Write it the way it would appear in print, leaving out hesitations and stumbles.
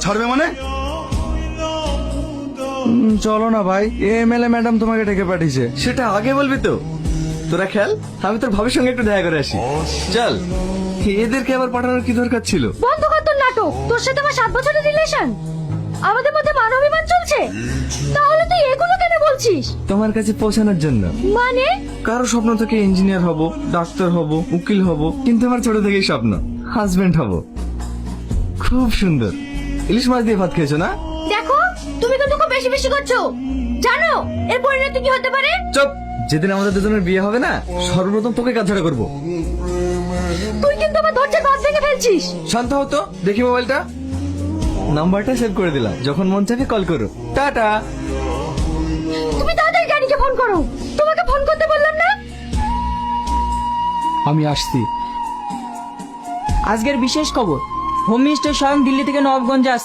ছাড়বে মানে? চলো না ভাই, এমএলএ ম্যাডাম তোমাকে ডেকে পাঠিয়েছে। সেটা আগে বলবি তো। তোরা খেল, আমি তোর ভাবির সঙ্গে একটু দেখা করে আসি। চল। এদেরকে আবার পাঠানোর কি দরকার ছিল? বন্ধ কর তোর নাটক। তোর সাথে আমার 7 বছরের রিলেশন, আমাদের মধ্যে মানবিমান চলছে। তাহলে তুই এগুলো কেন বলছিস? তোমার কাছে পৌঁছানোর জন্য। মানে কারো স্বপ্ন থেকে ইঞ্জিনিয়ার হব, ডাক্তার হব, উকিল হব, কিন্তু আমার ছোট থেকেই স্বপ্ন হাজবেন্ড হব। খুব সুন্দর। ইলিশ মাছ দিয়ে ভাত খেয়েছো না? দেখো, তুমি কিন্তু খুব বেশি বেশি করছো। জানো এর পরিণতি কি হতে পারে? চুপ। যেদিন আমাদের দুজনের বিয়ে হবে না, সর্বপ্রথম তোকে কাজ ছাড়া করবো। তুই কিন্তু আমার ধৈর্যের বাঁধ ভেঙে ফেলছিস। শান্ত হতো, দেখি মোবাইলটা। নাম্বারটা সেভ করে দিলাম, যখন মন চাইবে কল করো। টাটা। তুমি তাড়াতাড়ি গাড়িকে ফোন করো। তোমাকে ফোন করতে বললাম না? আমি আসছি। আজকের বিশেষ খবর, হোম মিনিস্টার স্বয়ং দিল্লি থেকে নবাবগঞ্জে আসছে।